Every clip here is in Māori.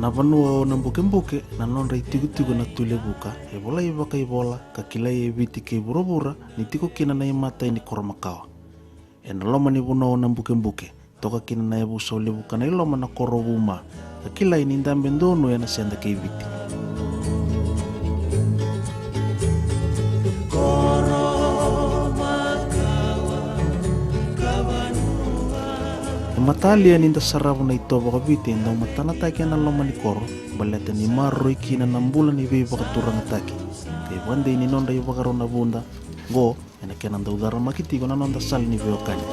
na vanua o na mbuke na nonra itigutigo na tulebuka e vola i waka i vola ka kilai e viti ke buravura ni tiko kina na imata ni koramakawa. E na loma ni vuna o na mbuke toka kina na ebu sa ulebuka na iloma na korovuma ka kilai ni ndambe ndono ya na senda ke viti. Matalia ni ndasaravu na itoba ka viti ndao matana taki na loma ni koro baleta ni marro ikina na mbula ni vei vakaturanga taki kay wande ni nonda i vakaro na bunda go ena kena nda udara makitigo na nonda sal ni veo kani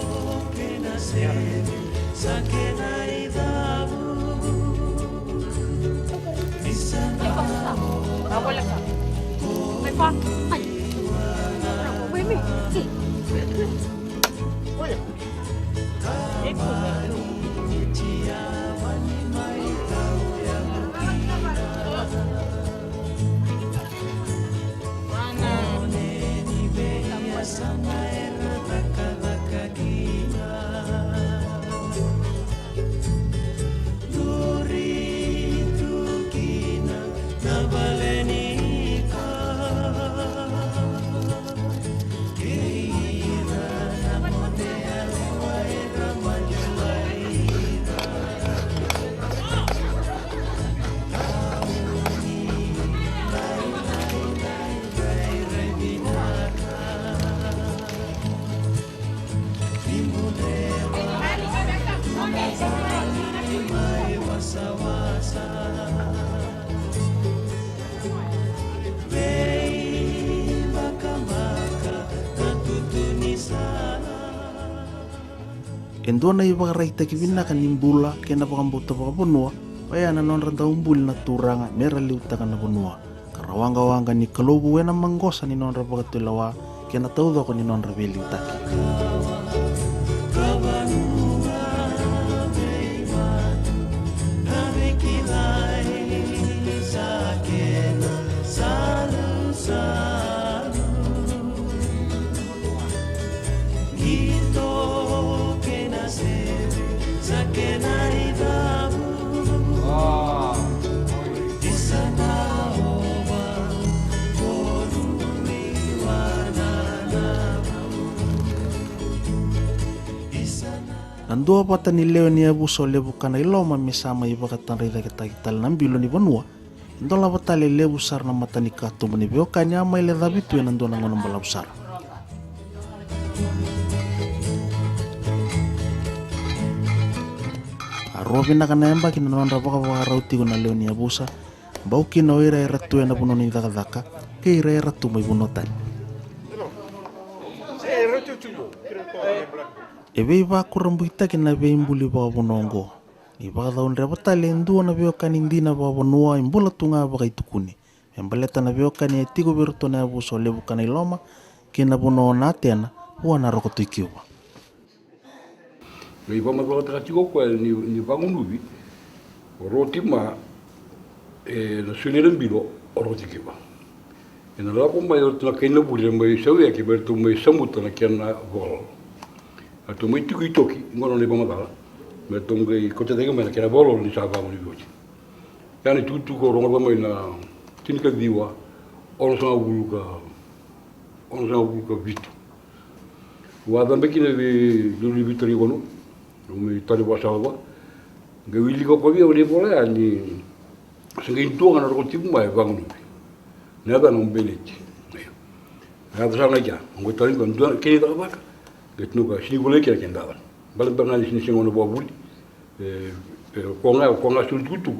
Endona i vakaraita ki vinaka ni mbula kena vakambuta vakavonua vayana nonranda umbuli na turanga mera liutaka na vonua karawanga ni kalovu wena mangosa ni nonra vakatula wa kena taudhako ni nonra veliutaki. Nandua pata ni leo ni abu so lebu kana iloma misama i vakatanrida kita nambilo ni vanua ndola vatale lebu sar na matani katumu ni veo kanya ama ile dhabitu ya nandua nangono mbala usara. Arobi na kana emba kina nonra vaka rauti na leo ni abusa bau kina oira era tu na puno ni dhaka ke ira era tu mai bunotani. Ebe iba kurambuita kina be imbuli ba bonongo i ba da onre batale ndu na be kani ndina ba bonua imbula tunga ba kaitukuni embaleta na be kani etigo berto na abuso lebu kana iloma kina bono na tena wana rokoto ikiwa Ngai ba ma ta tiko ko ni bangunubi rotima na sunere mbilo rotikiba ina la ko mai na kaina bule mai sawe ke berto mai samuta na kena vol ato mai tiki toki ngono ne ba ma me tongai ko te denga me na kena vol ni sa ba mo ni bochi yani tu ko ronga ba mai na tinika diwa ono sa buluka vitu wa da mbekine vi lulu vitri gono mi tali wa sawa ga wili ko ko vi o le bola ni singi tu ngana ro tipu mai bangu ne da non beleti ya da sana ja ngo tali ko ndo ke da ba ga tnu ga sini bole ke kenda ba bal ba ngani sini singo no bo buli ko nga sul tutu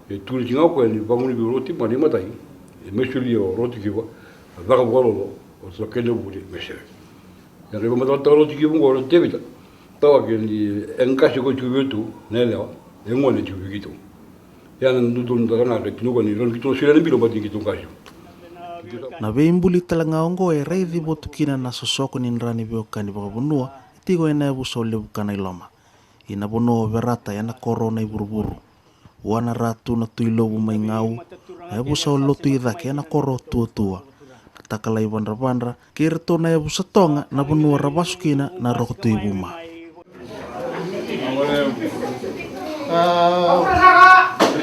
e tu li nga ko ni bangu ni ro tipu ni matai e mesuli o ro tipu ba ga bolo o so ke no buli mesere ya rebo ma da ro tipu ngo debita tawa ke ni enkashi ko tubetu nelewa engone tubikitu yana ndudun dana ke tunugo ni ron kitu sire mbilo bati kitu kashi na veimbuli talanga ongo e reithi botukina na sosoko ni nrani beokani bakabunua tigo ena ebuso lebukana iloma ina bono verata yana korona iburuburu wana ratu na tuilobu mai ngau ebuso lotu idhake yana koro tua takala ibandra kirto na ebuso tonga na bonua rabasukina na rokotu ibuma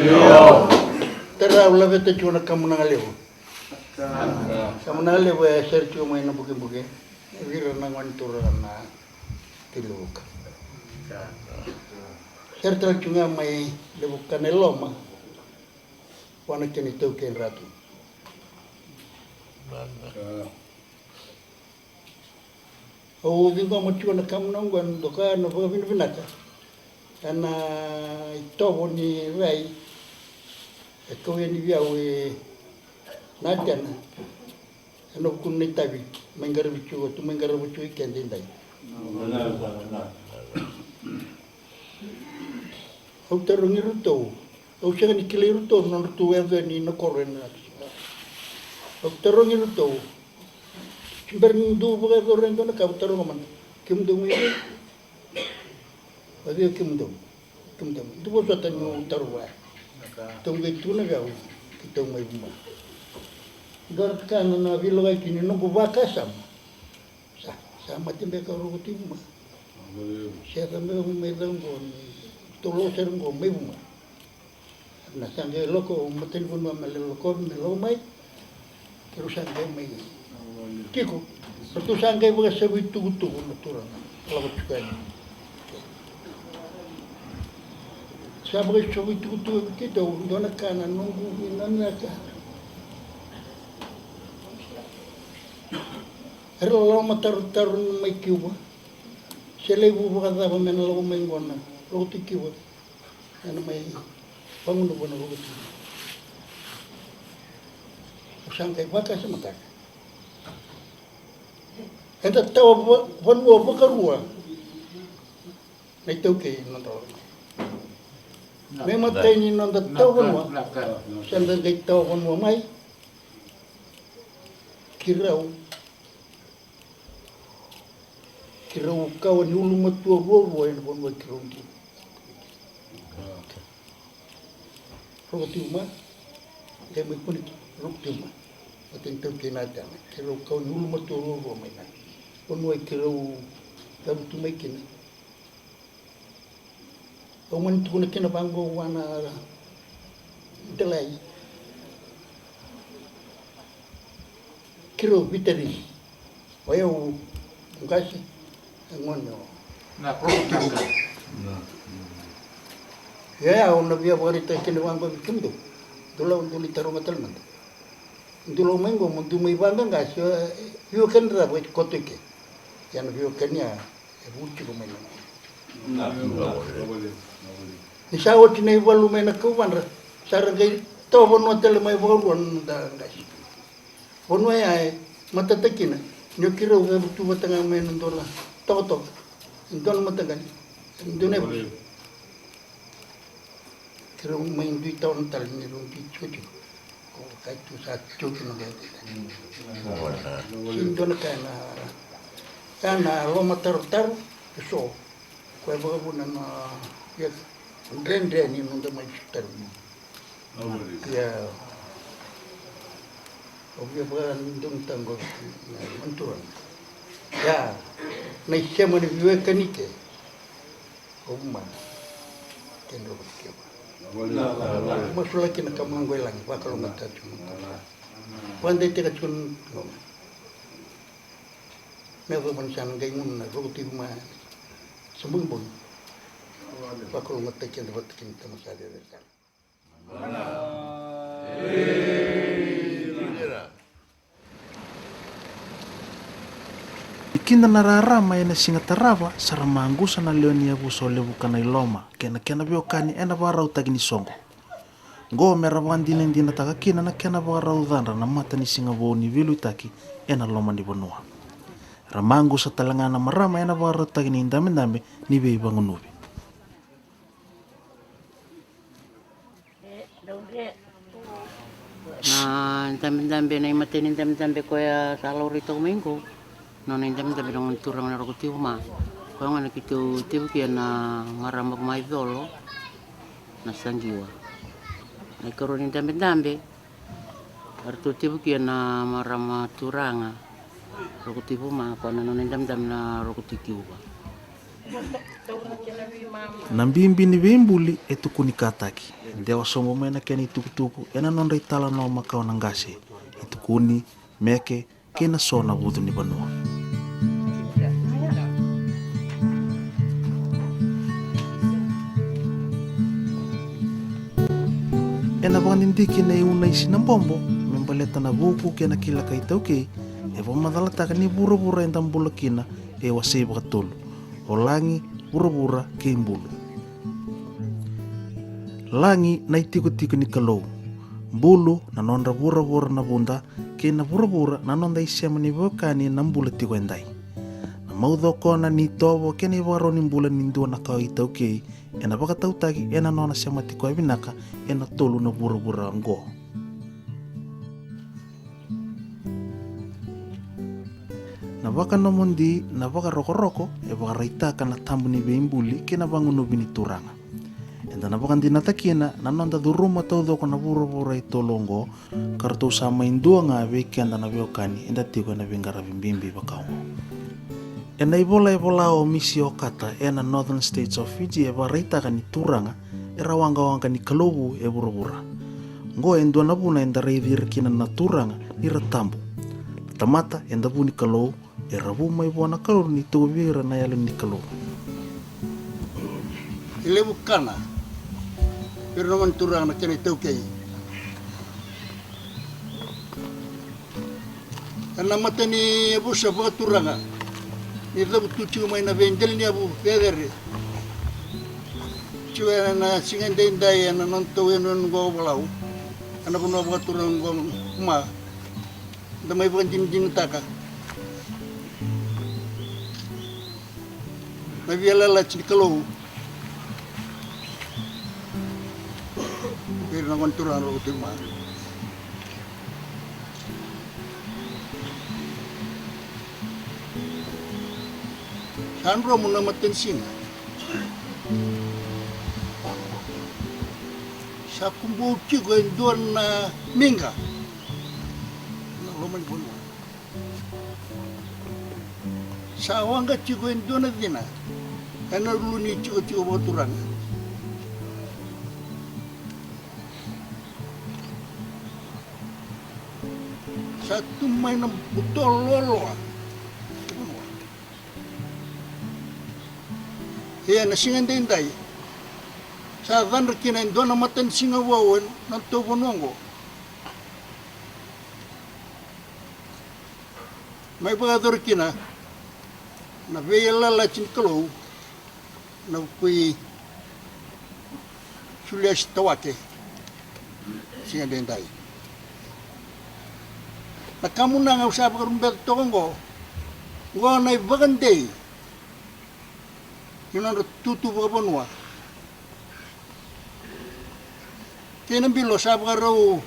Tara ula vete chuna kamuna ngalevo. Kamuna ngalevo ser chuma ina buke. Vira nangwantura na tiluka. Ser tra chunga mai levo caneloma. Wana keni tau ken ratu. O vingo mo chuna kamuna ngwan doka no vinaka. Ana itovo ni vai. Kau yang dia we najan, anu kun ni tabi, menggar bicu ikan dindai. Aku terungi ruto, aku jangan ikili ruto, non ruto yang ni nak koren. Aku terungi ruto, cimberendu bukan koren tu nak kau terung aman, kimdum ini, bagi kimdum, itu pun suatu yang terbuat. Tunggu itu nak kau kita mai rumah. Dorkan na vilo ai kini no bubaka sama tembe kau ruti rumah. Saya tambah mai danggon tolo serenggo mai rumah. Na sange loko maten pun mamel loko melo mai. Terus sange mai. Kiko. Terus sange buka sebu itu natural. Kalau cukai. Sabe que eu tu que tu dona cana não na cara. Era lá matar no meio Cuba. Se levo para dar para men logo mengona. Logo te Cuba. Ana mai bangun no logo te. O sangue vai cá se matar. Então tava vamos para rua. Nem teu que não tá. Memang tadi ni nonton tahu kan, sampai kita tahu kan mai, kirau kau ni ulu matua bawa yang pun buat kirau ni. Roti rumah, dia pun roti rumah, macam tu kena ada. Kirau kau ni ulu matua bawa mai nak, pun buat kirau dalam tu mai kena. Oman tu nak kena banggo wana delay. Kiro biteri. Wayo ngasi ngono. Na provocação. Ya ona via borita kena banggo kimdo. Dulu taruh matal man. Dulu mengo mundu mai bangga ngasi yo kendra buat kotoke. Yang vio kenya buci rumah. Isa o tinai walu mai na kuwan ra sarangay to bon hotel mai bon da ngai bon ai mata takina nyo kiro ga tu batanga mai ndola to ndon mata gan ndone kiro mai ndui taon tal ni ru ti chuti ko kai tu sa chuti no ga ndon kana lo matar so ko ba bu na ya Rende ni nunda mai chitar. Ya. Obvio bukan nundung tanggo mantuan. Ya. Nai sema ni viwe kanike. Oma. Kendo bakyo. Masula kina kamango lang bakal mata cuma. Pandai teka cun. Mego mansan gaimun na roti ma. Sembung. Bakal matakin kita masih ada dekat. Ikinda nararama ena singatarava saramangusa na leoni abu so levuka na iloma kena vio kani ena varau tagini songo. Ngo merawandi nendina takakina na kena varau dhandra na mata ni singavo ni vilu itaki ena loma ni bonua. Ramangusa talangana marama ena varau tagini indame ni vei bangunuvi. Na ndambe na imateni ndambe ko ya salor ito minggu no na ndambe ng turang na roti uma ko nga nakito tibu kaya na ngarambag mai dolo na sanggiwa ay karon ndambe arto tibu kaya na marama turanga roti uma ko na ndambe na roti kiwa Nambimbi ni veimbuli e tukuni kataki. Ndewa songo mena keni tukutuku ena nonda itala no makao nangase. E tukuni, meke, kena sona vudu ni banua. Ena vakandindiki na iuna isi na mbombo, membaleta na vuku kena kila kaitauke, e vamadataka ni vura-vura endambula kina e wasei vakatulu. O langi, vura-vura ke imbulu. Langi na itiko-tiko ni kalou. Mbulu na nonda vura-vura na bunda, ke na vura-vura na nonda isiama ni vokani na mbula tiko endai. Na maudho kona ni tovo ke ni varo ni mbula ni ndua na kau itauke, e na vakatautaki e na nona siama tiko evinaka e na tolu na vura-vura ngo. Na vaka nomondi na vaka roko-roko e vaka raitaka na tambu ni veimbuli ke na vangunubi ni turanga. Enda na vaka ndina takina na nonda dhuruma tau dhoko na vura-vura i tolongo kartou sama indua nga veke anda na veokani enda tiko na vingara vimbimbi vakaungo. Ena ivola o misi o kata e na Northern States of Fiji e vaka raitaka ni turanga e rawanga-wanga ni kalovu e vura-vura. Ngo endua na vuna enda reidhirikina na turanga ni ratambu. Tamata enda vuni kalovu e ravu mai vona kalor ni tuvira na yalo ni kalor. Ilevu kana. Pero naman turang na kini taukay. Ana mata ni abu sa mga turanga. Ni tabu tuchu may na vendel ni abu federe. Chuwa na singenday ana non tuwe non go balaw. Ana puno mga turang go ma. Damay bukan din taka. May biala ni kalau. Pero naman turang ro tima. Sandro mo na matensin. Sa kumbuki ko doon na minga. Loman puno. Sa wanga chigo doon na dina. Ano luni chigo boturan. Sa tumay ng butol lolo. Iya nasingan dinday. Sa van kinain doon na matan singawawan ng tubonongo. May pagador kina na vela la chinkalo na kui sulias tawake singa dendai na kamu na nga usap karumbet tokongo ngo na bagandei yun tutu babanwa kinambilo sa karaw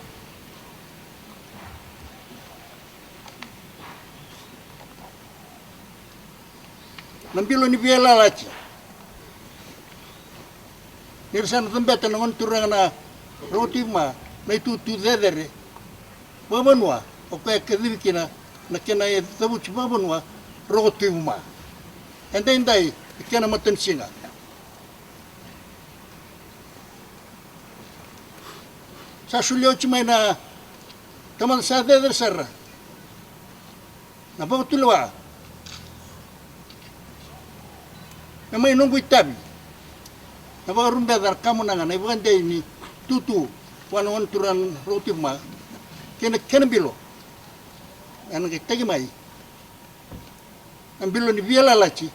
nambilo ni biela laci. Nirsan tembeta nangon turang na roti ma na itu dedere. Babanwa o kaya kedibikina na kena e tabuchi babanwa roti ma. Endai kena matan singa. Sa sulio chimay na taman sa dedere sarra. Na bagutulwa. Na may nunggu itabi. Na baka rumbedar kamu na nga, na ibagan day ni tutu, wano turan roti ma, kena bilo. Ano kay tagimay. Ang bilo ni biela lachi.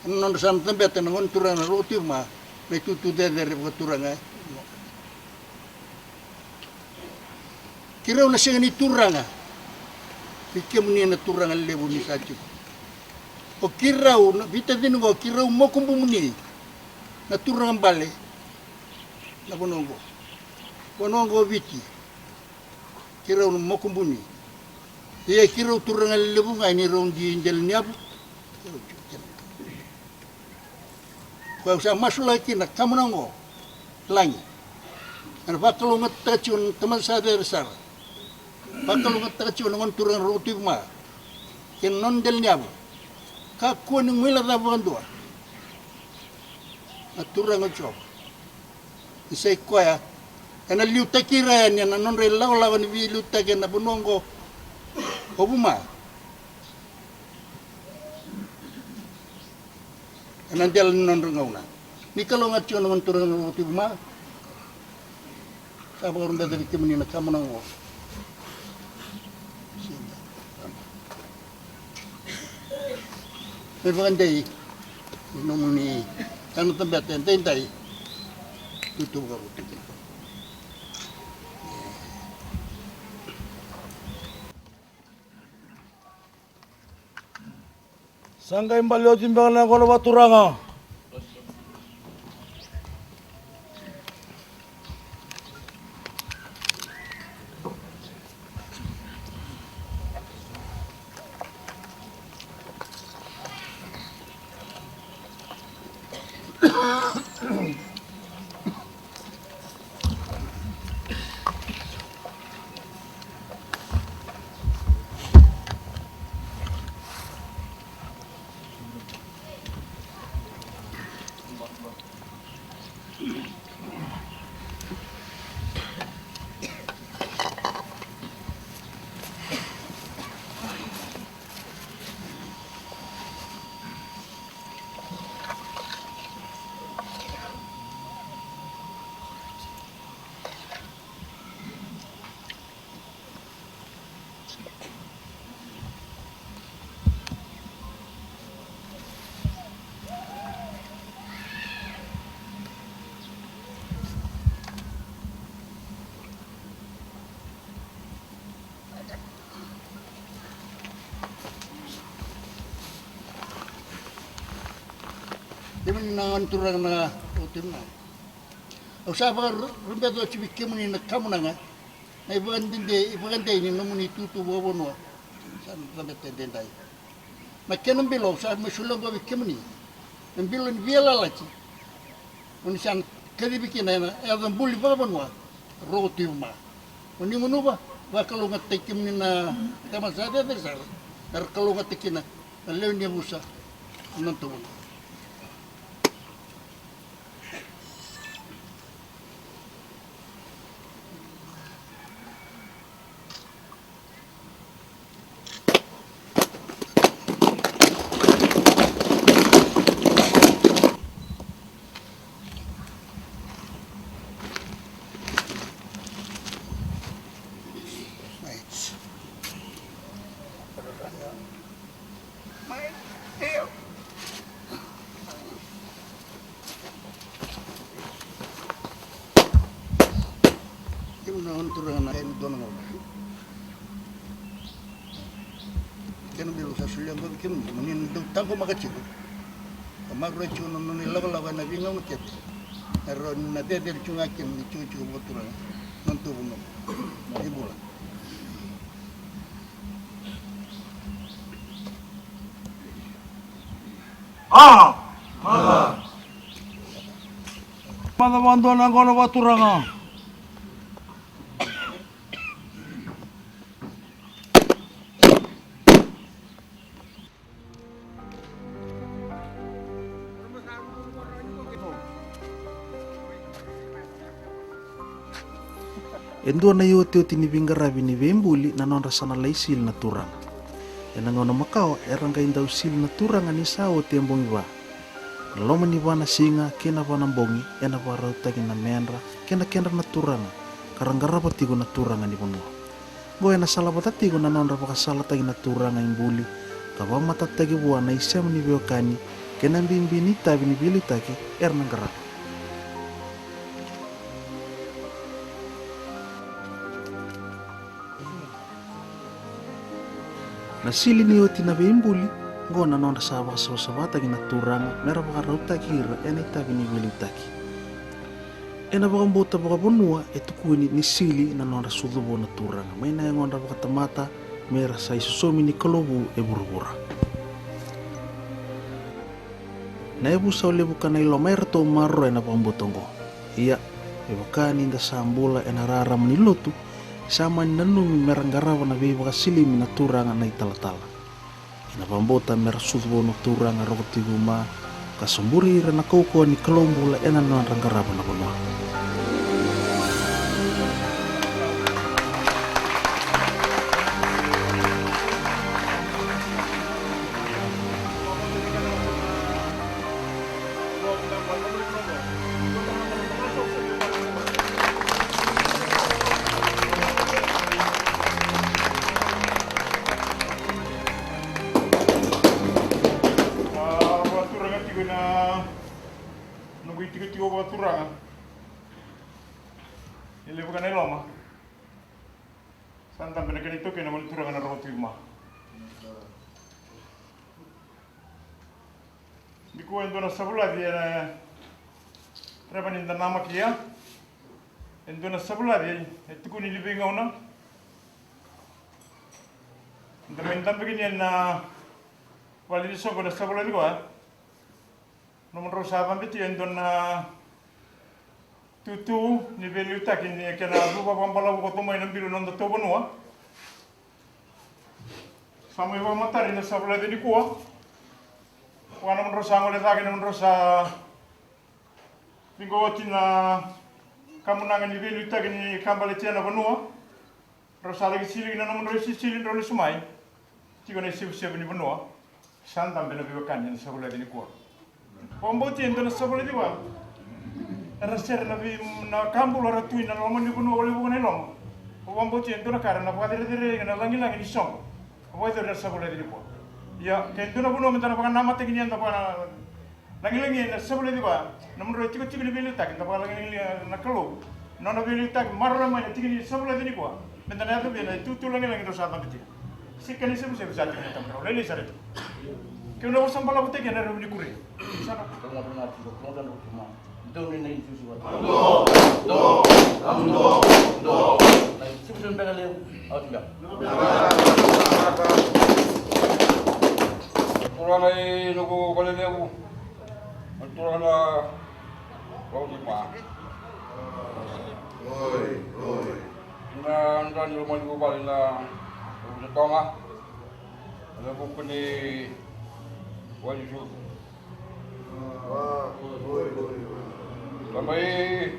Ano nang saan tambeta na turan roti ma, na tutu dedere baka turan nga. Kiraw na siya ni turan nga. Pikam niya na turan nga levo ni sachi. O kirau, vita din ko kirau mo kumbumuni na turang bale na bonongo viti kirau mo kumbuni iya kirau turang lebu ngai ni rong di indel niabu ko sa masula kina kamunango langi ana bakalo ngatachun teman sadar sar bakalo ngatachun ngon turang roti ma ken non del niabu Kakua ni ngwila da vandua. Atura ngocho. Isai koya. Ena liu takira ni na non re lawa ni vi liu takena bunongo. Obuma. Ena dia non ngauna. Ni kalau ngatio non turang ngoti buma. Sabar orang dari kemini nak kamu nango. Berandai, nomuni, kan tempat tentai, tutup kamu tutup. Sangka imbal yo timbang na kono baturanga. Kemini nangan turang na utim na. Usapa rumpe to cibi kemini na kamu nanga. Na ibukan ini nomuni tutu bobono. San sampai tentai. Makan bilo sa musulang ko kemini. Bilo ni biela lagi. Uni san kadi bikin na adam buli bobono. Roti uma. Uni munuba ba kalau ngatek kemini na tama sada desa. Kalau ngatek na leun dia musa. Nantu. Naon turang na kain doon nga. Kaya bilo sa sulyang ko bikin, manin tago makachip. Kamagro chuno no nilaw-law na bingaw makit. Aron na dedel chungakin ni chuchu botura. Nantu buno. Ibula. Mana bantu na kono baturanga. Endo na yote ni bingarabi ni bembuli na non rasana laisil na turang. Ena ngono makao erang kain daw sil na turang ani sao tembong iba. Loma ni bana singa kena bana bongi ena para utakin na menra kena na turang. Karang garapa tigo na turang ani bono. Go ena sala batatigo na non rapa kasala tagi na turang ani buli. Kaba mata tagi buah na isya ni biokani kena bimbini tabi ni bili taki erna garapa. Na sili ni oti na bembuli go na nonda sawa sabata gina turanga mera baka rauta kira ena itabi ni bili taki ena baka mbota baka bonua etu kuini ni sili na nonda sudubo na turanga may na yung onda baka tamata mera sa isusomi ni kalobu e burubura na ebu sa ule buka na ilo mayra to marro ena baka mbotongo iya e buka ninda sambula ena rara manilotu sama nanumi meranggarawa na biba kasili mina turanga na italatala. na pambota mera suthbo no turanga rokotiguma kasamburi rana koko ni kalombula ena no rangaraba na bonwa. Turanga ile bukan eloma santam bena kene toke na mon turanga na roti ma diku endo na sabula dia na traban inda nama kia endo na sabula dia etuku ni libinga una ndam begini na wali di soko na sabula di ko nomor rosaban beti endo na tutu ni beli utakin ni kena lupa pambala ko tomo ina bilu nonda to bonua samai wa matari na sabla de kuwa wana mon rosa ngole takin mon rosa bingo tina kamunanga ni beli utakin ni kambale tena bonua rosa lagi sili na mon rosi sili ro sumai tigo ne sibu sibu ni bonua sandam bena biwakan ni sabla de kuwa pombo tiendo na sabla de wa raser na kambu la ratu ina lomo ni kuno ole bukan lomo o wambo tiento na karana pa dire na langi langi ni song o itu rasa boleh di po ya kento na buno mentara pa nama tegini anda pa langi langi na sabule di ba namun ro tigo tigo ni beli tak anda pa langi na kalo na beli tak marla ma tigo ni sabule di po mentara itu bela tu langi langi do sa ta beti sikani sebu sebu sa ti tam ro le sare ke no usam pala bute ke na ro ni kure sana Kalau benar itu, kalau dan rumah. Itu ni itu suatu. Do. Sebelum bela leu, awak tidak. Turana i nuku kalele aku. Turana kau di mana? Oi. Na ni rumah ni balik na setonga. Ada buku ni wajib. Sampai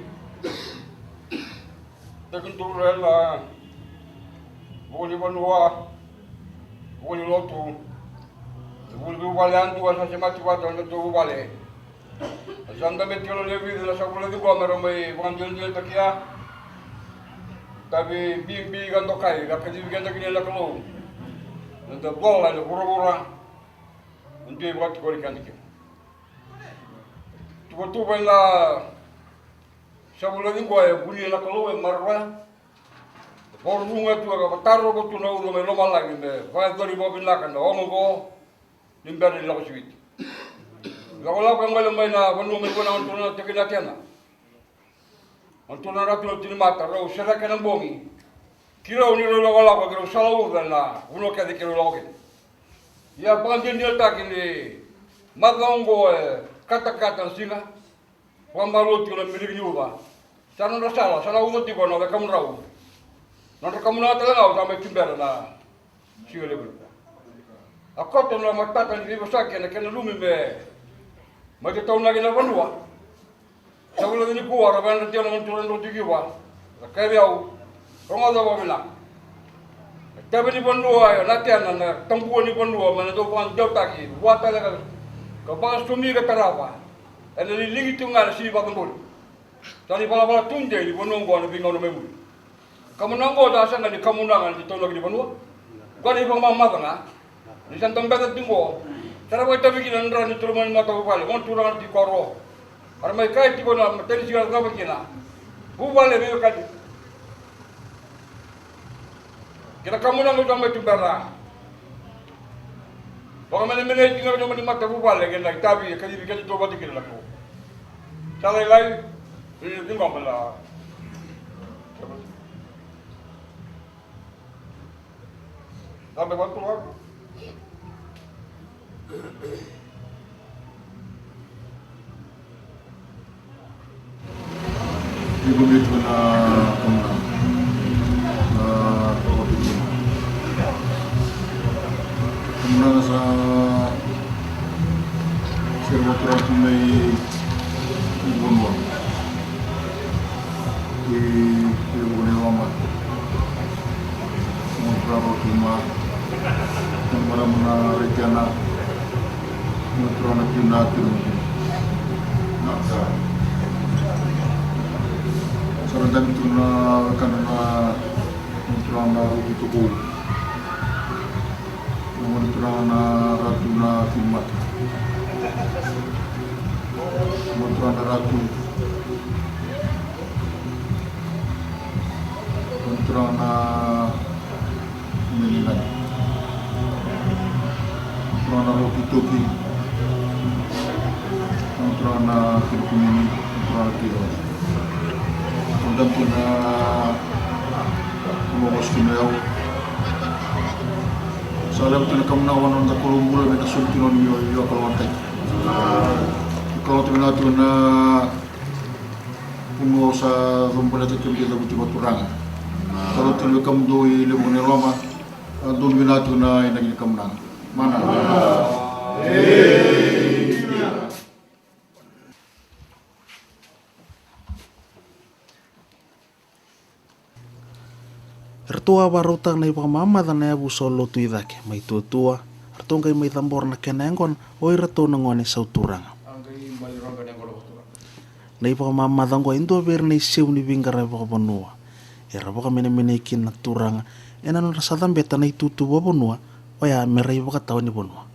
terkenturan lah, boleh banua, boleh lotu, boleh bubalian tu asal semati watan tu bubale. Sanda betul lebih dari sekolah tu gua meramai panggil takia, tapi bi ganto kai, kat kaji ganto kini lah kalau, nanti bola ada pura-pura, nanti buat korikan dikit. Tu bela sabula ni gua buli la kalau marwa por runga tu aga taro ko tu na uro me loma lagi me va dori mo bin la kan o mo go nimber la ko swit la ko la ko ngale mai na wonu me ko na tu na te kina tena on tu na ra tu ti mata ro sera kana bongi kiro ni ro la ko la ko sala u na uno ka de kiro lo ke ya pangin dia tak ini magongo kata-kata singa wambalu tiro milik yuba sana ndo sala uno tiko no kamu rau no kamu na tala ngau sampai timbera na siole bu akoto no matata ni bosake na kana lumi me mate tau na gina vanua sabula ni kuwa ra bana tio no tiro ndo tikiwa ka biau ronga do bamila tabe ni vanua yo na tiana na tambu ni vanua mana do pan jotaki wata la kapag sumi ka tarawa ene ni lingi tunga si ba kambol tani bala tunje ni bonongo na bingo no memu kamu nango da sana ni kamu nangan di tolo ni bonua gani bang mama kana ni santam beta tingo tara boy tabi kinan ran ni turman mata bale mon turangan di koro armai kai ti bona tani sigal ga bakina bu bale be kadi kira kamu nango da mai tumbara Baka mana tinggal naman ni mata bubal lagi nak tapi kali bikin itu obat dikit laku. Salah lain ini tinggal bela. Sampai waktu apa? Ibu itu na kemana? turanga sa servo turang may ibonwa. Ibon lama. Montro tuma. Namara muna rekiana. Montro na kinatu. Naksa. Sarandang tuna kanana montro na utuku. Montro na ratu na kimat. Montro na ratu. Montro na menilan. Montro na lokitoki. Montro na kirkumini. Montro na kiros. Sarandang tuna umabos kinayao. Salam tu nak menawan orang tak kolom bulan mereka sultan yo kalau antai. Kalau tu nak tu nak penguasa rumput itu tu dia butuh baturan. Kalau tu nak kamu doi lebih lama, tu nak tu nak ini kamu nang mana? Ertua barutang na ipamama na yabu solo tu idake mai tua ertung kai mai tambor na kenengon o irato na ngone sa uturanga na ipamama dango indo ber na isiu ni bingara ba bonua era ba mene mene kin na turanga ena no sa dambe ta na itutu ba bonua o ya merai ba taw ni bonua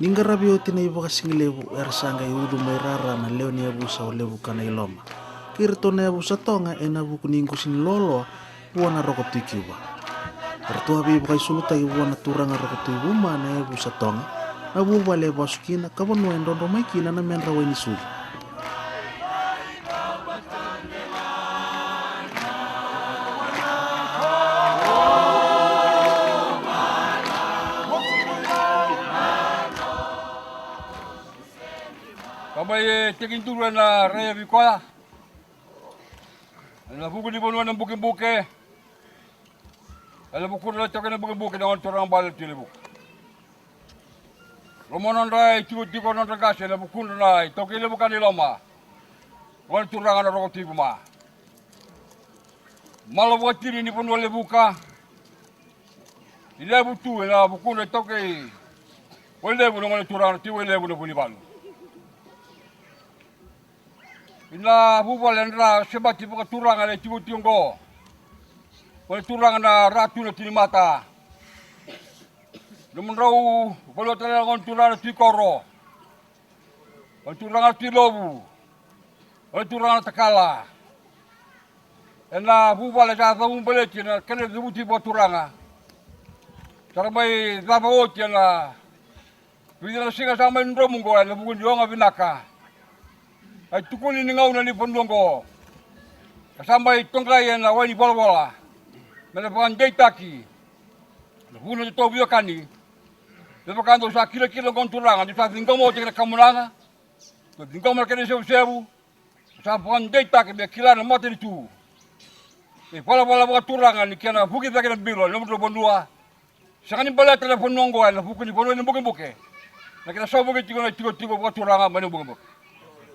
Ningarabi o tinay bakasing lebu ersanga yudu may rara na leo ni abu sa lebu kana iloma. Kirto na abu sa tonga e nabu kuningo sin lolo buwan na roko tikiwa. Erto abi bakay sulutay buwan na turang na roko tikiwa na abu sa tonga nabu wale basukina kabano en rondo may kina na men raway ni suli. Kamay tingin turuan na raya vikoya. Ala buku di bonuan ng buke-buke. Ala buku na taka ng buke-buke na ontorang balat tilibu. Romonon rai tibu tiko non tagasi ala buku na rai toki lebu kaniloma. Wan turangan na roko tibu ma. Malabuat tiri ni pun wale buka. Ila butu ala buku na toki. Wale bu nongan turangan tibu wale bu na bunibalu. Ina bubal ra sebati buka turang ale tibu tiunggo. Wale turang na ratu na tinimata. Namun rau kalau terang on turang tikoro. On turang tilobu. o turanga takala. Ena bubale sa taung beletin na kene dibuti bo turanga. Saramai zaba oti na Pidana singa sama indro mungo na bugun dionga binaka. Ai tukuni ni ngau na ni pondongo. Kasama tongkai na wani bola. Mena pandai taki. Na hunu to bio kani. Lepas kando sa kilo konturanga di sa tinggomo tinggal kamunanga. To tinggomo kene sebu. Sa pandai taki be kilana mate itu. Bola buat turanga ni kena buki tak kena bilo nomor bondua. Sakani bala telefon nongo na buku ni bono ni buke. Na kena sobo ke tigo buat turanga mane buke.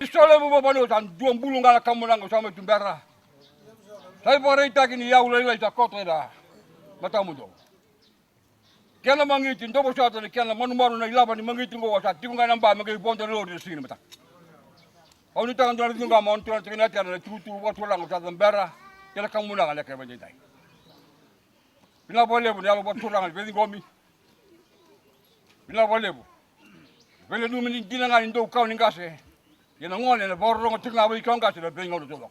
Isole bu bano tan 2 bulung ngala kamunanga sama tumbera. Saya pare taki ni ya ulai ta kota da. Mata mudo. Kena mangitin dobo sata ni kena manumaru na ilaba ni mangitin go sa tigo ngana ba magi bonto lo di sini mata. Oni tangan dua tinga mon tuan tingna tiana tutu buat turanga sa tumbera. Kena kamunanga lek ba dai. Bila boleh bu dia buat turanga be ngomi. Bila boleh bu. Bele nu mini dinanga indo kau ningase. Yana ngone na borro ngotinga wi kanga se be ngono tolo.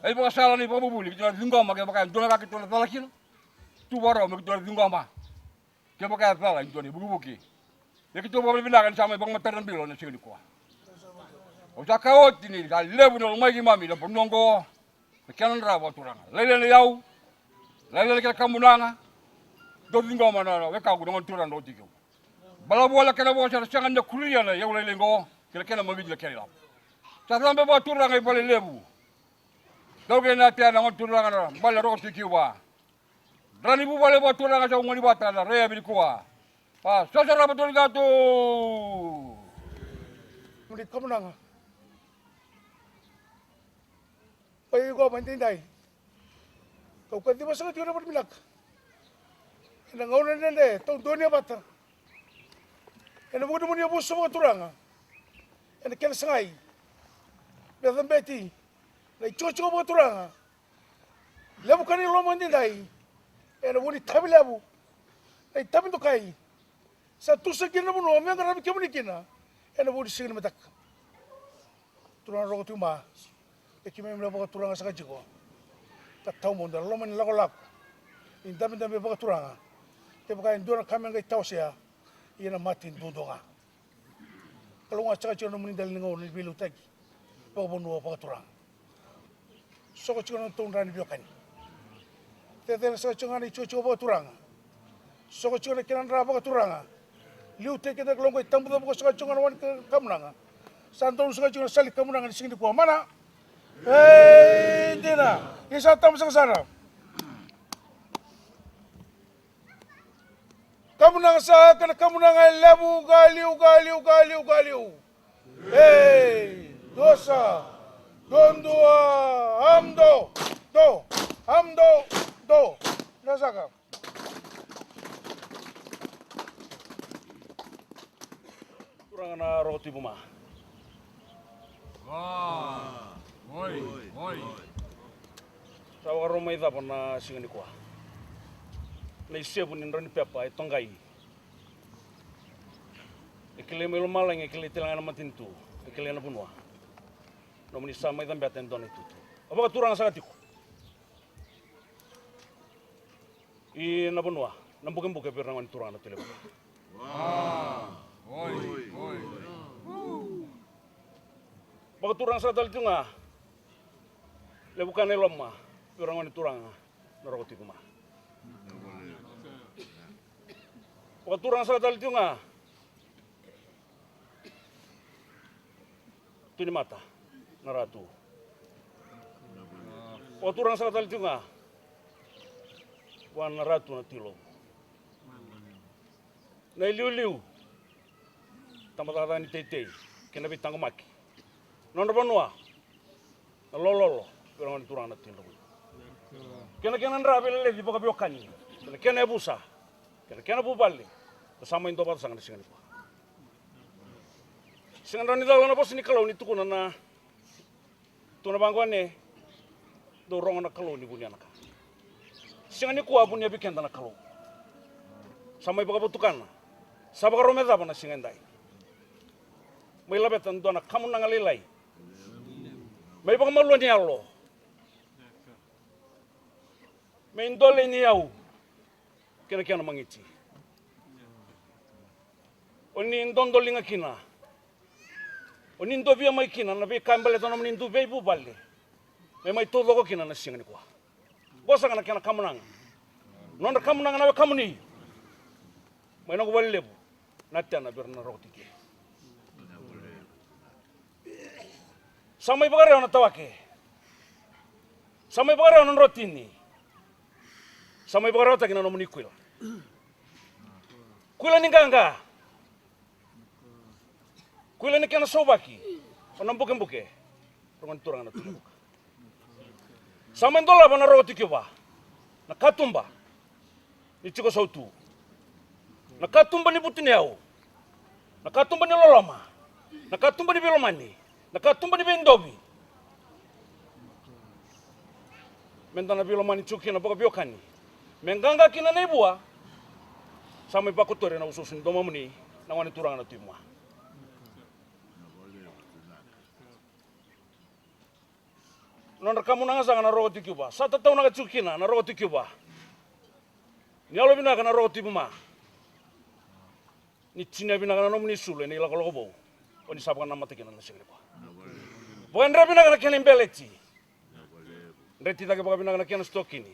Ai ba sala ni babu buli kita dingoma ke baka dona ka kita tala kilo. Tu borro me kita dingoma. Ke baka tala indo ni bubuki. Ya kita boleh bilang sama bang mataran bilo na sini ko. O sakawot ni ga lebu no mai mami da bonongo. Kenan ra buat turanga. Lele yau. Lele ke kamunanga. Do dingoma na we ka gudon turanga do tigo. Bala bola kena bo sa sangan de kuliah na yau lele ngo. Kira-kira mami dia kira. Sa sampai buat turanga i bale lebu. Dau ke na tia na turanga na bale ro tikiwa. Rani bu bale buat turanga sa ngoni bata na rea bi kuwa. Pa sa sa betul gato. Muli kamunanga. Pai ko bandindai. Kau kan di masa itu dapat milak. Ina ngauna nende tau dunia bata. Ina bukan dunia busu bukan turanga. Ina kena sengai. Betul beti. Lai cuci bukan turanga. Lebu kan ilo bandindai. Ina budi tabi lebu. Lai tabi tu kai. Satu sekian pun orang yang kerana kemana kena. Ina budi segini metak. Turanga rogo tuma. Ekime mla bukan turanga sakajiko. Tahu mon dah loman lago. Indah bukan turanga. Tapi bukan dua kami ngai tahu saya. Ia nak mati dudonga. Kalau nggak cakap cakap meninggal dengan orang bilu tadi. Bukan bukan turang. Sokok cakap nonton rani biokan. Tetapi sokok cakap ni cuci bukan turang. Sokok cakap kiran raba bukan turang. Liu teh kita kalau ngai tamu bukan sokok cakap wan kamunanga. Santong sokok cakap salik kamunanga di sini kuah mana? Hei, Dina, isa tamu sana. Kamunang sa kana kamunang lebu galiu. Hey, dosa, dondua, hamdo, do. Nasaka. Kurang na roti buma. Oi. Tawa romai da pona singani kwa. Nei sebu ni rani pepa e tongai. Ekele melo malang ekele tilanga matintu, ekele na bunwa. No muni sama idam baten don itu. Apa turang sagatiku. I na bunwa, na buke perang turang na telefon. Oi. Baka turang sagal tunga. Lebukan eloma, perang turang na roti kuma. Turang sa dal tunga. Tuni mata naratu. Turang sa dal tunga. Wan naratu na tilo. Na liu. Tamata ni tete. Kena bitang maki. Nono banua. Na lololo. Perang turang na tilo. Kena nrabe le di boka biokani. Kena busa. Kena bubali. Sama itu apa sangat disengat. Sengat rani dalam apa sini kalau ni tukuna na bangkuan ni dorong anak kalau ni punya anak. Sengat ni kuah punya bikin tanah kalau. Sama ibu kebutuhan. Sabak romeda apa nasi ngendai. Melabet tentu anak kamu nangalilai. May pangamaluan niya lo. May indole niyaw. Kina mangiti. Oni indondoli nga kina. Oni indovia may kina na be kambale tono mni ndu be bu balle. May todo ko kina na singani kwa. Bosa kana kina kamunang. Non kamunang na kamuni. May nang balle bu. Natya na berna rotike. Samay bagare na tawake. Samay bagare na rotini. Samay bagare ta kina no mni kuila. Kuila ninganga. Kuila ni kena sobaki. Onam buke. Rongan turang na tubuka. Samay dola ba na rotike ba. Na katumba. Ni chiko sautu. Nakatumba ni Butiniao, nakatumba ni Loloma, nakatumba ni Bilomani, nakatumba ni Bendobi. Mentana Bilomani chuki na boka biokani. Menganga kina nebua, sampai pakutore na ususin doma muni, na wani turang na timwa. Nondar kamu nangasanga na roti Cuba, satu tahun naga chukina na roti Cuba. Ni alo bina kana roti buma. Ni Cina bina kana nomni sule ni lakolobo. Oni sabkan nama tekina na segre kwa. Bukan ra bina kana kene mbeleti. Ndeti take baka bina kana kene stokini.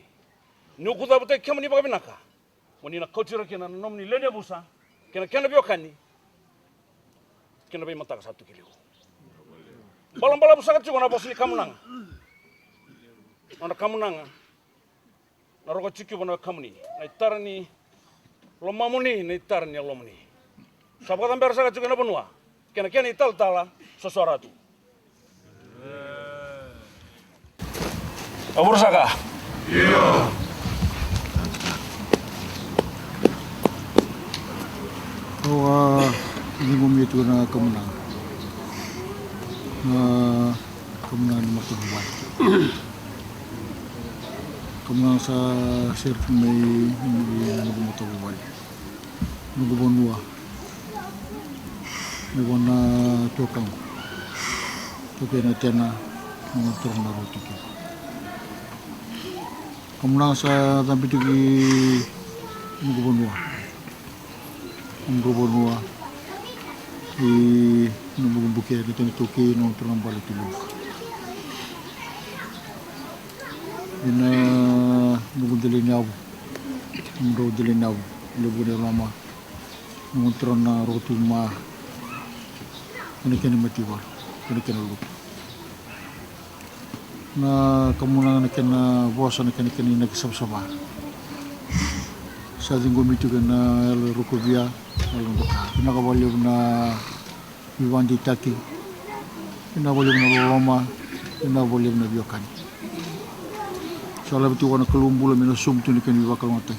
Ni ukuta bute kemani baka bina ka. Oni na kochira kena nomni lene busa. Kena biokani. Kena be mata ka 1 kilo. Balam-balam busa ka chuko na bosni kamunanga. Nanda kamunanga. Na rogo chiki bona kamuni. Na itarani lomamuni na itarani lomuni. Sabka tamber saka chuko na bonua. Kena ital tala sesuatu. Abur saka. Iya. Ini ngomong itu na kamunang. Kamunang ni matubuan. Kamunang sa sirf may matubuan. Nagubonua. Nagubona tukang. Tukay na tiyana ng turang na rotiki. Kamunang sa tabi tuki nagubonua. Nagubonua. Di nabugbuke dito ni Tuki no turang balitilog. Ina nabugdili niyaw. Nabugdili niyaw. Nabugdili lama. Nabugdili na roti ma. Kani matiwa. Kani lup. Na kamunang na bosa na kani nagsabsaba. Sa dinggo mito na rukovia. Pinakabalyo na Iwandi Taki, pinabalyo na Roma, pinabalyo na Biokani. Salah betul na kalumbula minasum tu ni kan iwa kalmate.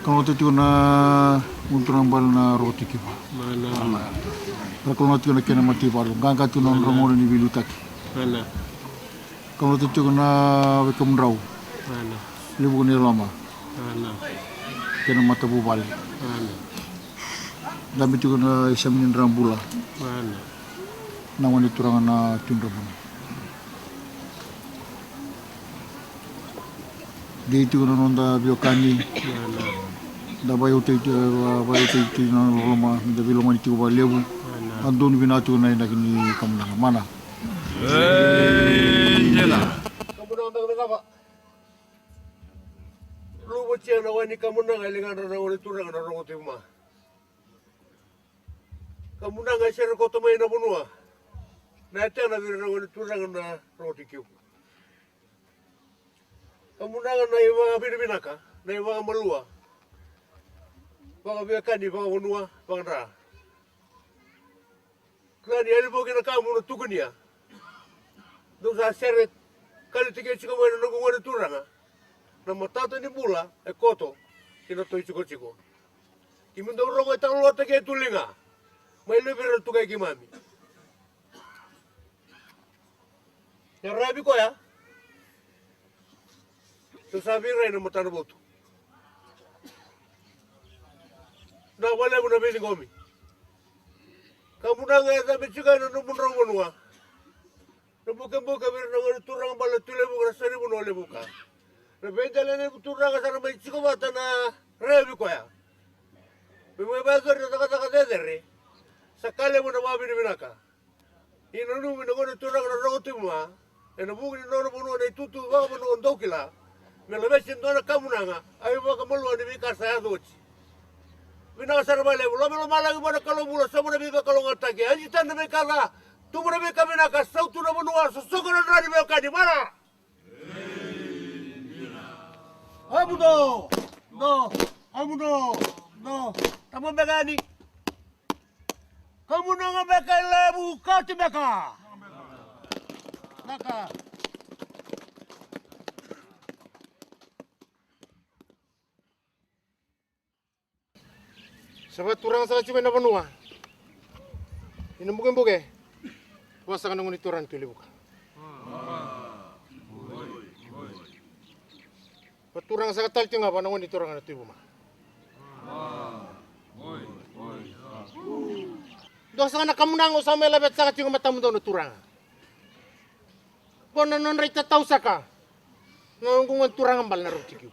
Kalmate tu na unturang bal na roti kiba. Mana. Kalmate tu na kena mati balu. Gangga tu na Ramon ni Bilu Taki. Mana. Kalmate tu na bekam rau. Mana. Libu ni lama. Mana. Kena mata bubal. Mana. Dami juga na isamin rambula. Mana? Nawan itu orang na tundrabun. Di itu na nonda biokani. Mana? Da bayu tei na loma, da biloma itu balebu. Andun binatu na ina kini kamunang. Mana? Jela. Kamunang apa? Lu bocah na wani kamunang alingan na wani turang na roti ma. Kamunang ay siya ko tumay na bunua. Natin na binarang turang na roti kiw. Kamunang na iwa binabinaka, na iwa malua. Baka biyakani, baka bunua, baka ra. Klani, alibo kinakamu na tukun niya. Doon sa seret, kalitigay siya kamay na nagunga na turang. Na matata ni bula, ay koto, kinatoy chiko-chiko. Imundaw rongo itang lota kaya tulinga. May lebih tu kay kimami. Yang rabi ko ya. Tu sabi ray na mata na boto. Na wala mo na bini gomi. Kamu na nga sabi chika na numunrong bunwa. Na buka-buka bir na ngoni turang bala tule buka na sari buno le buka. Na bedale ne turang sa may chiko bata na rebi ko ya. Bimay bazar na taka dedere. Sakale mo na wabi ni binaka. Ino numi na ngoni turang na roti mo ha. E na buki ni nono buno na itutu waka mo na ondokila. Me la besin dona kamunanga. Ayo waka malwa ni bika sa yadochi. Binaka sa rabale mo. Lami lo malagi mo na kalomula sa mo na bika kalongatake. Anji tan na bika la. Tumura bika binaka sautu na bunua. Susoko na nani bika di mana? Amudo! No! Amudo! No! Tamo begani! Kamu na nga beka lebu kati beka! Naka! Sabat turang sa cuma na banua. Inumbuke-buke. Kuasa ka nang unituran tuli buka. Paturang sa katal tiyo nga pa nang unituran na tuli buma. Doon sa nakamunang sa may labet sa kating matamu daw na turang. Kung nanon rin tataw sa ka, ngayon kung ang turang ang bal na rotikiw.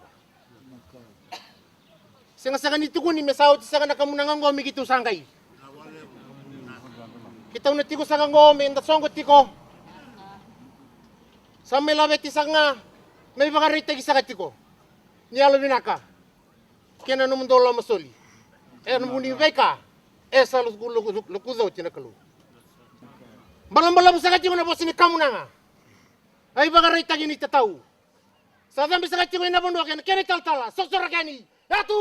Sa nga sa kanito ko ni mesawat sa ka nakamunang ang gomi kito sangkay. Kitaw na tiko sa kang gomi, ang tasonggot tiko. Sa may labet isa nga, may baka rin tagi sa katiko. Niyalo binaka. Kaya na naman doon lang masoli. Eh, namuning beka. Esa lukuzaw tinakalu. Malam-malam sa kacing na bosin ni kamu na nga. Ay baka rin tagi ni tataw. Sa dami sa kacing na nabuno kaya tal-tala. Sosora kaya ni. Atu!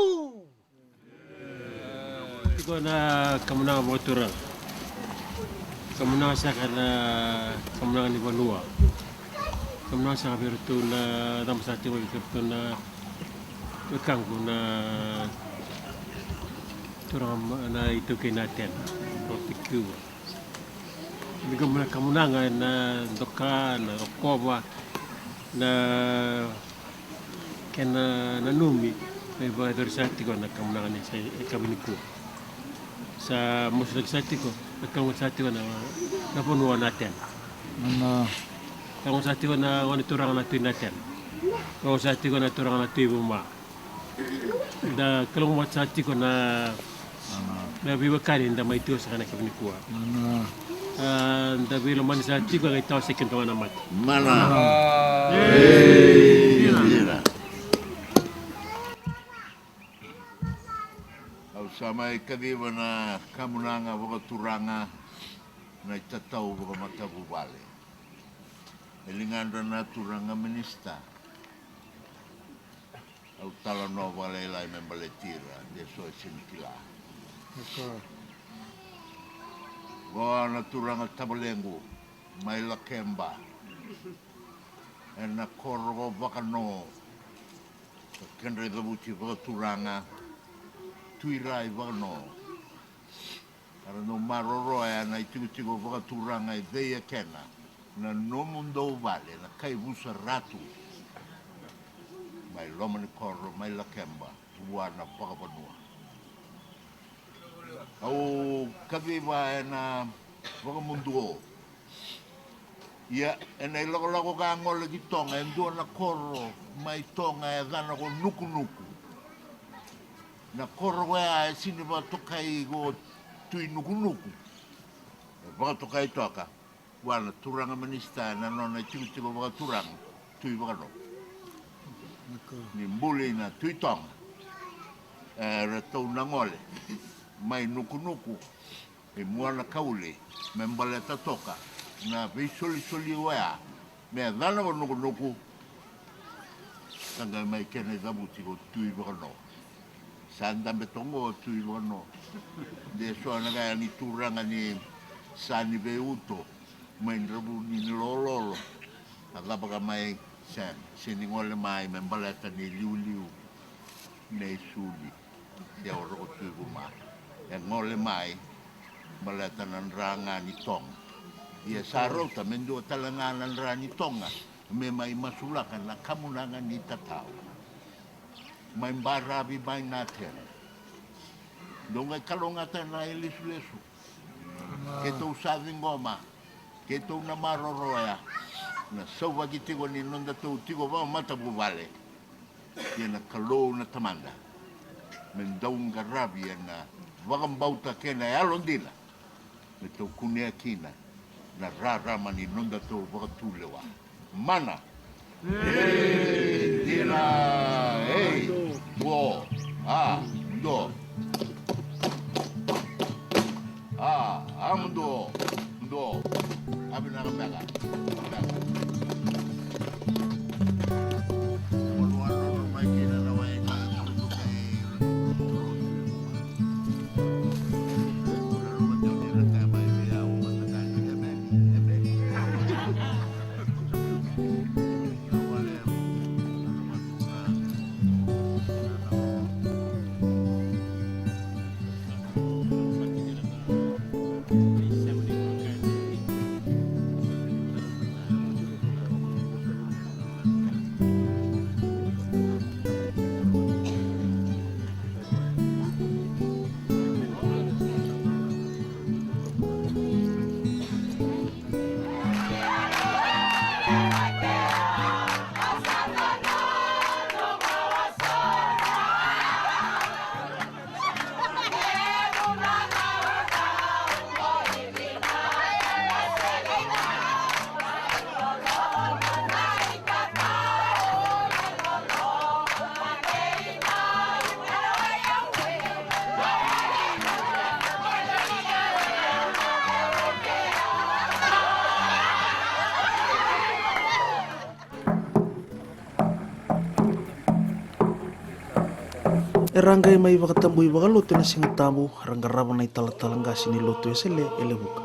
Iko na kamu na mo turang. Kamu na sa kana kamu na ni Banua. Kamu na sa birtu na damsa tiwa birtu na kangku na turang na itu kinaten rotiku. Bigam na kamunanga na doka na okoba na kena nanumi may ba dorsati ko na kamunanga ni sa kabiniku. Sa musik sati ko, kamu sati ko na punuan natin. Mana Kamu sati ko na wani turang na tinaten. Kamu sati ko na turang na tibuma. Da kalau mat sati ko na biwa kanin da mai tu sa kana kabini kuwa. mana Da biwa man sati ko kay taw second to na mat. Mana? Au samai kadiwa na kamunanga waka turanga na itatau waka matabu wale. Elingandra na turanga minista. Au tala no wale lai membaletira de so sinikila. Goa na turanga tabalengu mai la kemba. Na korgo waka no. Kendre dabuti waka turanga tuirai waka no. Ara no maroro e na itutigo waka turanga e veia kena. Na no mundo vale, na kai vusa ratu. Mai loma ni korro, mai la kemba, wana waka panua. Au kaviva e na waka mundu o. Ia, e nei lako ka ngole ki tonga, e ndua na korro, mai tonga e dhana ko nuku nuku. Na korro e sini wa tokai go tui nuku nuku. Waka tokai toka, wana turanga minista na nona tiku waka turanga, tui waka no. Ni mbuli na tui tonga. Ratau na ngole, mai nuku nuku, e muana kaule, me mbaleta toka. Na soli wea, mea dhana wa nuku nuku, tanga mai kene zabuti ko tui waka no. Sanda betongo o tui waka no. De soa na kaya ni turanga ni sani veuto, mai nrabu ni lololo. Agapaka mai siningole mai me mbaleta ni liu nei suli. Ia o roko tui kuma. E ngole mai, mbaleta nan ranga ni tonga. Ia sarota mendo talanganan rani tonga me mai masulaka na kamunanga ni tatau mai barabi mai naten donga kalonga tana lesu ke to usavi ngoma ke tau na maroroa na sau waki tigo ni nonda tau tigo wao matapu vale ia na kalou na tamanda men daun garabi na wakambauta kena e alondila me tau kunea kina na rarama ni nonda tau wakatulewa mana dila wo do amdo do abina mega Rangai mai wakatambu i wakalote na singatamu rangarava na italatalangasi ni loto esele ele buka.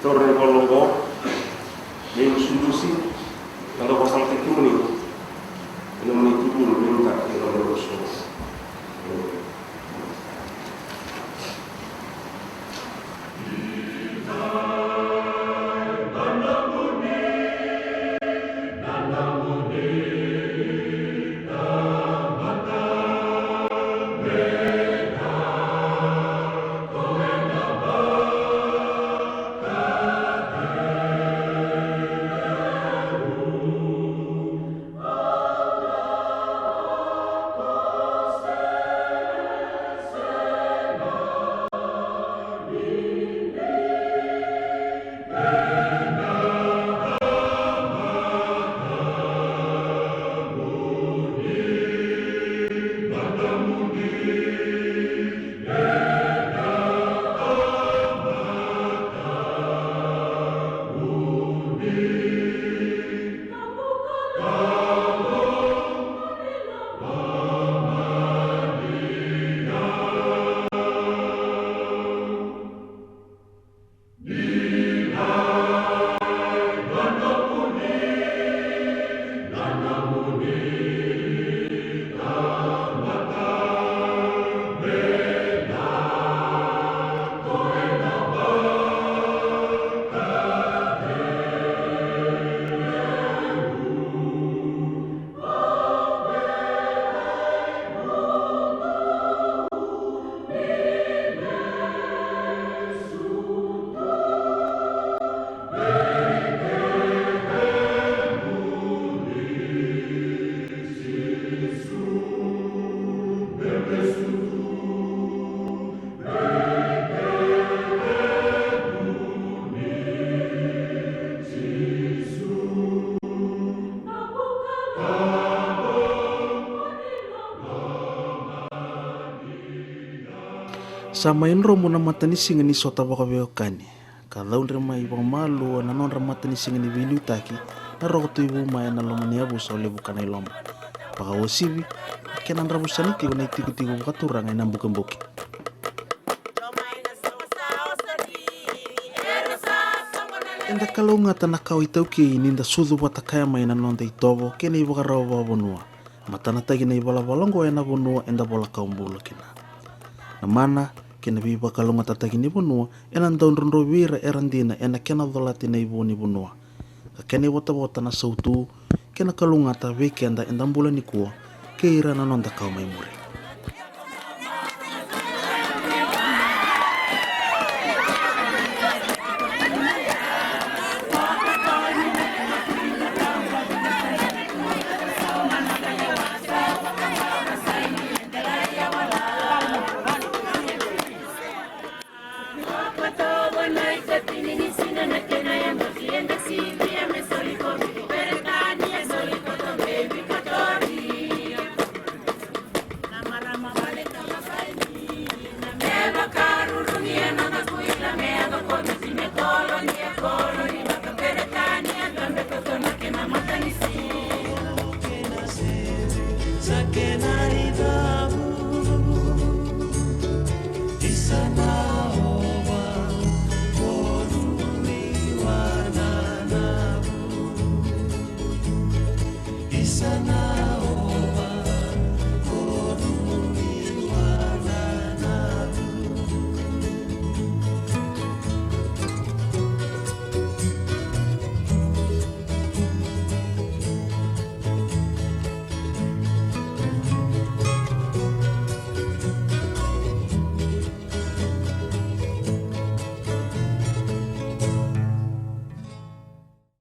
Torre Bolongo, Deus Sudusi, kalau pasal tekuni, ini menipu minta kita lurus. Sama inro muna matanisi ngani sota baka beokani. Kalau mai bang malu na non matanisi ngani bilu taki na rogoto ibu mai na lomani abu sa ole bukan ai loma. Baka wasibi kenan rabu saniti wana tiku-tiku katurang ai nambukan-buki. Enda kalau ngata na kau itau ki ninda sudu bata kaya mai na non itobo kena ibu karau ba bonua. Matana tagi na ibala balongo ena bonua enda bola kaumbula kena. Na mana kena biba kalau ngata tagi ni bonua ena ndaun rondo vira erandina ena kena dolati na ibu ni bonua. Kena bota na sautu kena kalau ngata veke enda mbula ni kuo ke ira na non da kau mai muri.